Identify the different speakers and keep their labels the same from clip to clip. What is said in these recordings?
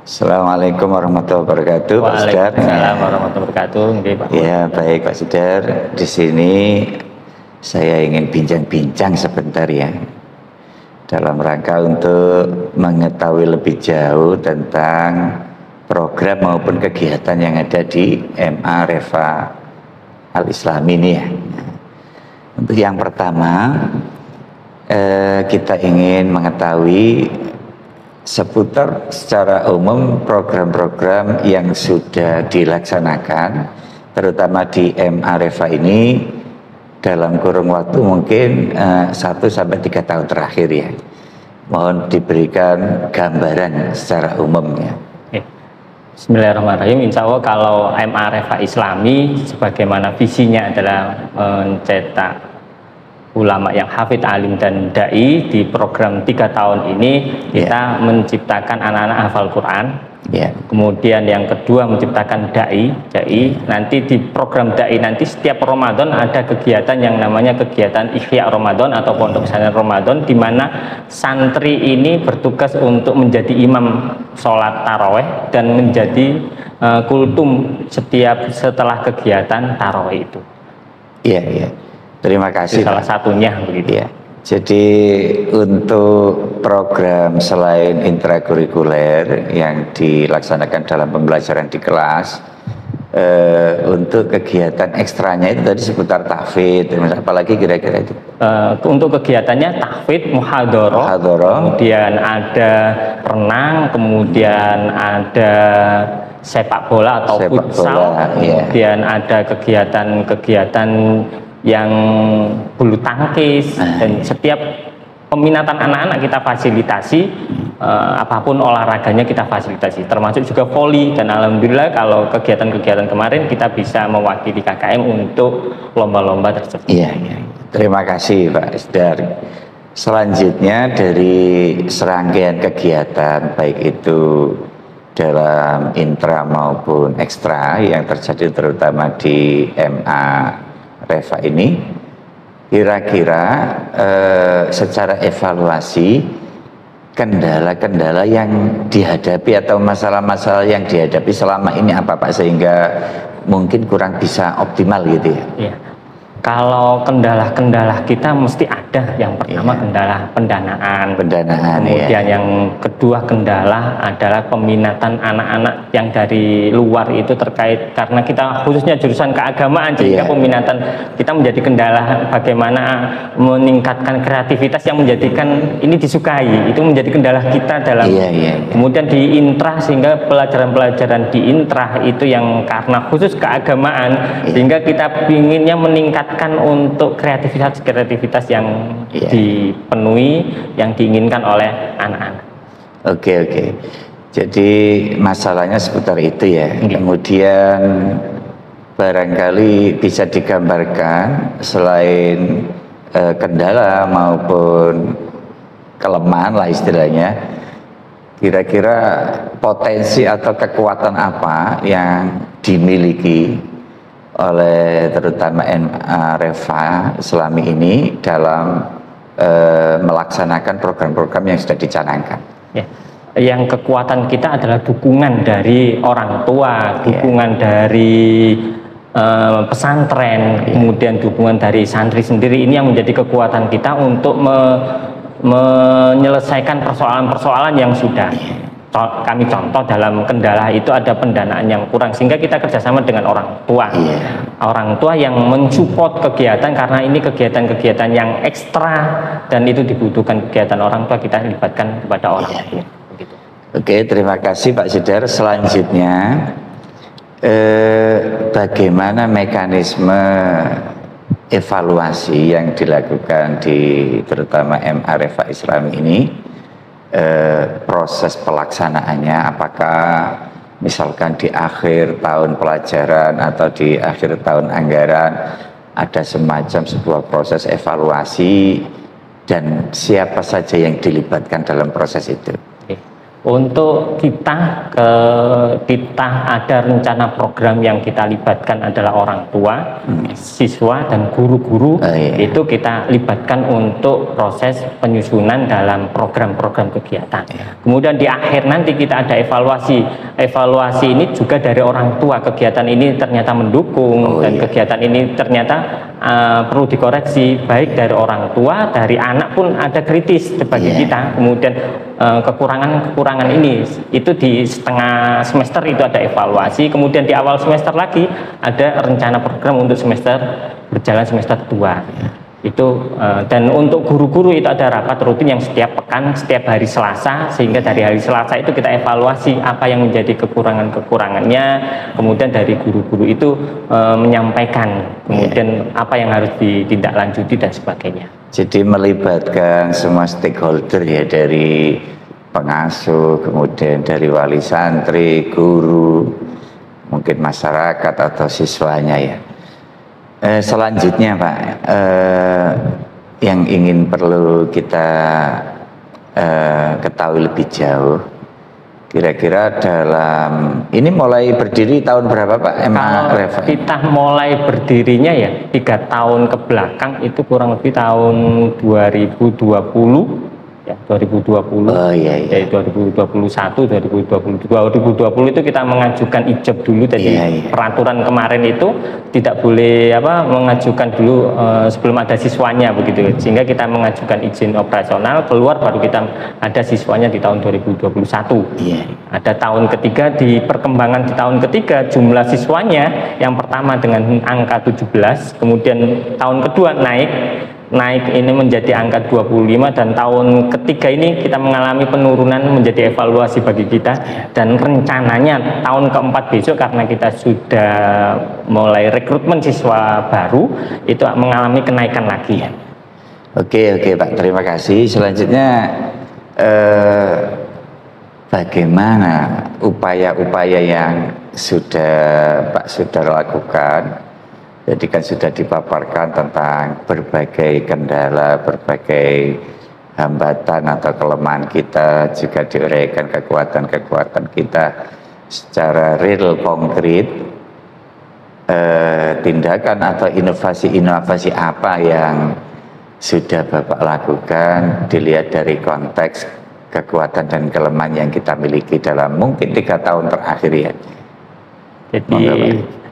Speaker 1: Assalamualaikum warahmatullahi wabarakatuh, Pak Sudar.
Speaker 2: Waalaikumsalam warahmatullahi wabarakatuh. Nggih, Pak.
Speaker 1: Ya, baik Pak Sudar. Di sini saya ingin bincang-bincang sebentar ya, dalam rangka untuk mengetahui lebih jauh tentang program maupun kegiatan yang ada di MA Refa Al-Islam ini ya. Untuk yang pertama, kita ingin mengetahui seputar secara umum program-program yang sudah dilaksanakan, terutama di MA Refa ini dalam kurun waktu mungkin 1-3 tahun terakhir ya. Mohon diberikan gambaran secara umumnya.
Speaker 2: Bismillahirrahmanirrahim. Insya Allah kalau MA Refa Islami sebagaimana visinya adalah mencetak ulama yang hafid, alim dan dai. Di program 3 tahun ini kita menciptakan anak-anak hafal Quran. Kemudian yang kedua menciptakan dai. Nanti di program dai nanti setiap Ramadan ada kegiatan yang namanya kegiatan Ihya Ramadan atau Pondok Pesantren Ramadan, di mana santri ini bertugas untuk menjadi imam sholat taraweh dan menjadi kultum setelah kegiatan taraweh itu.
Speaker 1: Iya. Terima kasih.
Speaker 2: Salah satunya begitu
Speaker 1: ya. Jadi untuk program selain intrakurikuler yang dilaksanakan dalam pembelajaran di kelas, untuk kegiatan ekstranya itu tadi seputar tahfidz, apalagi kira-kira itu?
Speaker 2: Untuk kegiatannya tahfidz, muhadharah, kemudian ada renang, kemudian ada sepak bola atau futsal, kemudian ada kegiatan-kegiatan yang bulu tangkis, dan setiap peminatan anak-anak kita fasilitasi, apapun olahraganya kita fasilitasi, termasuk juga voli. Dan alhamdulillah kalau kegiatan-kegiatan kemarin kita bisa mewakili KKM untuk lomba-lomba tersebut.
Speaker 1: Iya. Terima kasih Pak Isdar. Selanjutnya dari serangkaian kegiatan baik itu dalam intra maupun ekstra yang terjadi terutama di MA Refa ini, kira-kira secara evaluasi kendala-kendala yang dihadapi atau masalah-masalah yang dihadapi selama ini apa Pak, sehingga mungkin kurang bisa optimal gitu ya? Iya.
Speaker 2: Kalau kendala-kendala kita mesti ada. Yang pertama kendala pendanaan, kemudian yang kedua kendala adalah peminatan anak-anak yang dari luar itu terkait, karena kita khususnya jurusan keagamaan, sehingga peminatan kita menjadi kendala bagaimana meningkatkan kreativitas yang menjadikan ini disukai, itu menjadi kendala kita dalam kemudian di intrah, sehingga pelajaran-pelajaran di intrah itu yang karena khusus keagamaan, sehingga kita inginnya meningkat untuk kreativitas yang dipenuhi, yang diinginkan oleh anak-anak.
Speaker 1: Oke. Jadi masalahnya seputar itu ya. Kemudian barangkali bisa digambarkan selain kendala maupun kelemahan lah istilahnya, kira-kira potensi atau kekuatan apa yang dimiliki oleh terutama MA Refa Islami ini dalam melaksanakan program-program yang sudah dicanangkan.
Speaker 2: Yang kekuatan kita adalah dukungan dari orang tua, dukungan dari pesantren, kemudian dukungan dari santri sendiri. Ini yang menjadi kekuatan kita untuk menyelesaikan persoalan-persoalan yang sudah kami contoh. Dalam kendala itu ada pendanaan yang kurang, sehingga kita kerjasama dengan orang tua. Orang tua yang mensupport kegiatan, karena ini kegiatan-kegiatan yang ekstra dan itu dibutuhkan kegiatan orang tua, kita libatkan kepada orang tua.
Speaker 1: Oke, terima kasih Pak Sudar. Selanjutnya bagaimana mekanisme evaluasi yang dilakukan di terutama MA Refa Islam ini? Proses pelaksanaannya, apakah misalkan di akhir tahun pelajaran atau di akhir tahun anggaran ada semacam sebuah proses evaluasi, dan siapa saja yang dilibatkan dalam proses itu?
Speaker 2: Untuk kita ada rencana program yang kita libatkan adalah orang tua, siswa dan guru-guru. Itu kita libatkan untuk proses penyusunan dalam program-program kegiatan. Kemudian di akhir nanti kita ada evaluasi. Evaluasi ini juga dari orang tua, kegiatan ini ternyata mendukung dan kegiatan ini ternyata perlu dikoreksi, baik dari orang tua, dari anak pun ada kritis bagi kita. Kemudian kekurangan ini itu di setengah semester itu ada evaluasi, kemudian di awal semester lagi ada rencana program untuk semester berjalan semester 2 itu. Dan untuk guru-guru itu ada rapat rutin yang setiap pekan, setiap hari Selasa, sehingga dari hari Selasa itu kita evaluasi apa yang menjadi kekurangannya, kemudian dari guru-guru itu menyampaikan kemudian apa yang harus ditindaklanjuti dan sebagainya.
Speaker 1: Jadi melibatkan semua stakeholder ya, dari pengasuh, kemudian dari wali santri, guru, mungkin masyarakat atau siswanya ya. Selanjutnya Pak, yang ingin perlu kita ketahui lebih jauh, kira-kira dalam ini mulai berdiri tahun berapa Pak?
Speaker 2: Kalau kita mulai berdirinya ya 3 tahun ke belakang itu kurang lebih tahun 2020 ya, 2020. Dari 2021, 2020 itu kita mengajukan ijab dulu. Jadi peraturan kemarin itu tidak boleh mengajukan dulu sebelum ada siswanya begitu. Sehingga kita mengajukan izin operasional, keluar baru kita ada siswanya di tahun 2021. Ada tahun ketiga, di perkembangan di tahun ketiga jumlah siswanya yang pertama dengan angka 17, kemudian tahun kedua naik ini menjadi angka 25, dan tahun ketiga ini kita mengalami penurunan menjadi evaluasi bagi kita, dan rencananya tahun keempat besok karena kita sudah mulai rekrutmen siswa baru itu mengalami kenaikan lagi.
Speaker 1: Oke Pak, terima kasih. Selanjutnya bagaimana upaya-upaya yang Pak sudah lakukan? Jadi kan sudah dipaparkan tentang berbagai kendala, berbagai hambatan atau kelemahan kita, juga diuraikan kekuatan-kekuatan kita secara real, konkret. Tindakan atau inovasi-inovasi apa yang sudah Bapak lakukan dilihat dari konteks kekuatan dan kelemahan yang kita miliki dalam mungkin 3 tahun terakhir ya.
Speaker 2: Jadi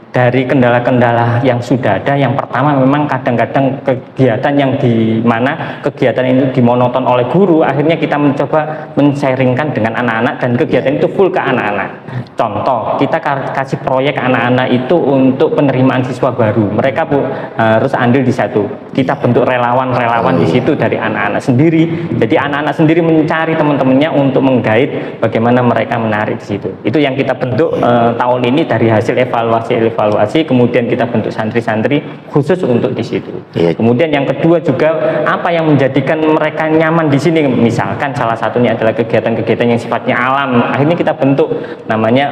Speaker 2: dari kendala-kendala yang sudah ada, yang pertama memang kadang-kadang kegiatan yang di mana kegiatan itu dimonoton oleh guru, akhirnya kita mencoba men-sharingkan dengan anak-anak dan kegiatan itu full ke anak-anak. Contoh, kita kasih proyek anak-anak itu untuk penerimaan siswa baru, mereka harus andil di satu. Kita bentuk relawan-relawan di situ dari anak-anak sendiri. Jadi anak-anak sendiri mencari teman-temannya untuk menggait bagaimana mereka menarik di situ. Itu yang kita bentuk tahun ini dari hasil evaluasi, kemudian kita bentuk santri-santri khusus untuk di situ. Kemudian yang kedua juga apa yang menjadikan mereka nyaman di sini, misalkan salah satunya adalah kegiatan-kegiatan yang sifatnya alam. Akhirnya kita bentuk namanya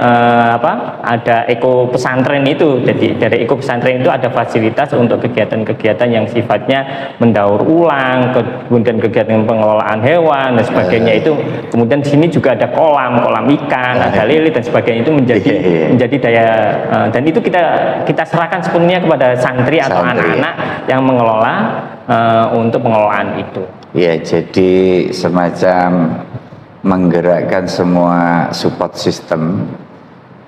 Speaker 2: ada eko pesantren itu. Jadi dari eko pesantren itu ada fasilitas untuk kegiatan-kegiatan yang sifatnya mendaur ulang, kemudian kegiatan pengelolaan hewan dan sebagainya itu. Kemudian di sini juga ada kolam ikan, ada lele dan sebagainya, itu menjadi daya, dan itu kita serahkan sepenuhnya kepada santri atau anak-anak yang mengelola untuk pengelolaan itu.
Speaker 1: Ya, jadi semacam menggerakkan semua support system,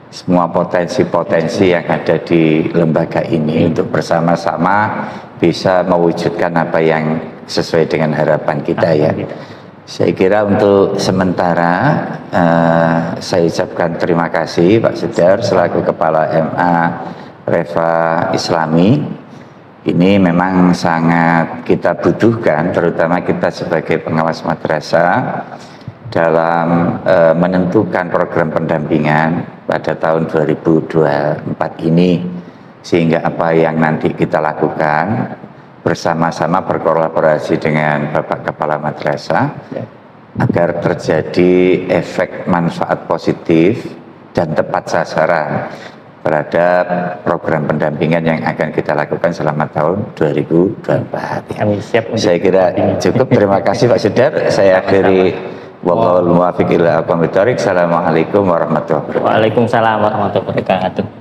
Speaker 1: semua potensi-potensi yang ada di lembaga ini untuk bersama-sama bisa mewujudkan apa yang sesuai dengan harapan kita ya. Saya kira untuk sementara saya ucapkan terima kasih Pak Sudar selaku Kepala MA Reva Islami. Ini memang sangat kita butuhkan, terutama kita sebagai pengawas madrasah dalam menentukan program pendampingan pada tahun 2024 ini, sehingga apa yang nanti kita lakukan bersama-sama berkolaborasi dengan Bapak Kepala Madrasah agar terjadi efek manfaat positif dan tepat sasaran terhadap program pendampingan yang akan kita lakukan selama tahun 2024.
Speaker 2: Kami siap.
Speaker 1: Saya kira cukup. Terima kasih Pak Sudar. Saya akhiri Wallahul muwaffiq ila aqwamit thoriq. Assalamualaikum warahmatullahi wabarakatuh.
Speaker 2: Waalaikumsalam warahmatullahi wabarakatuh.